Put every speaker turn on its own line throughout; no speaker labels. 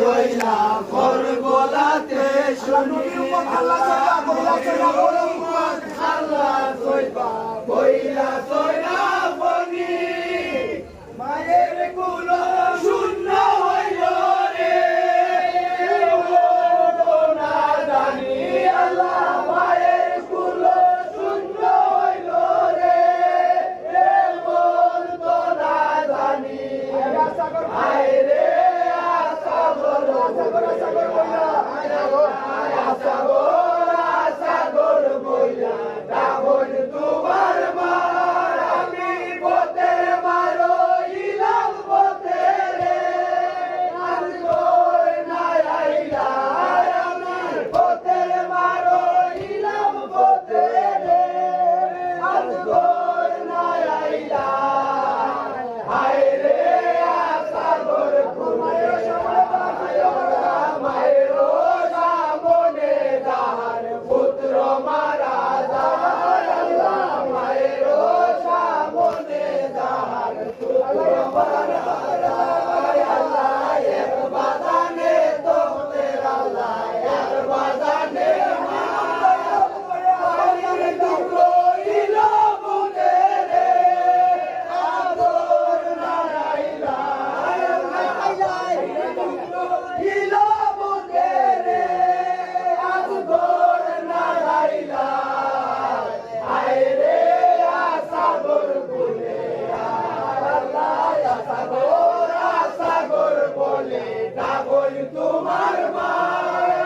হইলাম করবলাতে শুনি আল্লাহ সইবা বইলা সইরা বনি মায়ের কুলো শূন্য হইল রে না জানি আল্লাহ মায়ের কুলো শূন্য হইল রে বলতো না জানি আয় রে সাগর বইলা দাবন তোমার মার আমি পথের মারো ইলাম পথেরে আজগর নাই আইলা আমি পথের মারো ইলাম পথেরে আজগর নাই আইলা হায় রে সাগর কুমার মায়ের সামনে যাহার পুত্র মারা যায় আল্লাহ মায়ের সামনে যাহার পুত্র মারা যায় আল্লাহ এক বাদানে তোমাদের আল্লাহ এক বাদানে মায়ের টুকরো ইল বুকেরে আদর নারাইলা ইল বুকেরে আদর নারাইলা আয় রে সাগর বলে আল্লাহ সাগর বলে ডাবল তোমার মা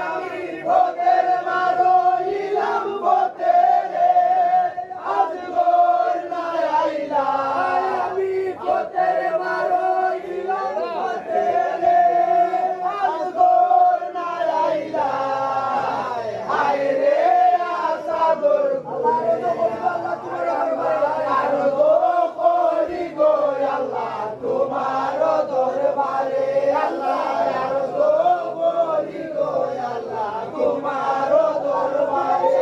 আমি ভোগের মারো ইলাম পথেরে আজগর নাই আইলা আমি ভোগের মারো ইলাম পথেরে আজগর নাই আইলা আয় রে সাগর আরো করি গো আল্লাহ তোমার দরবারে আল্লাহ আরো করি গো আল্লাহ তোমার দরবারে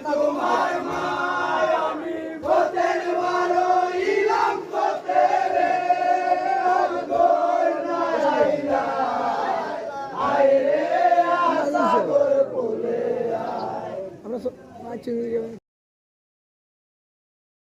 তোমার মায় আমি পথের মারো ইলাম পথেরে আজগর নাই আইলা আয় রে সাগর কুলে
আমরা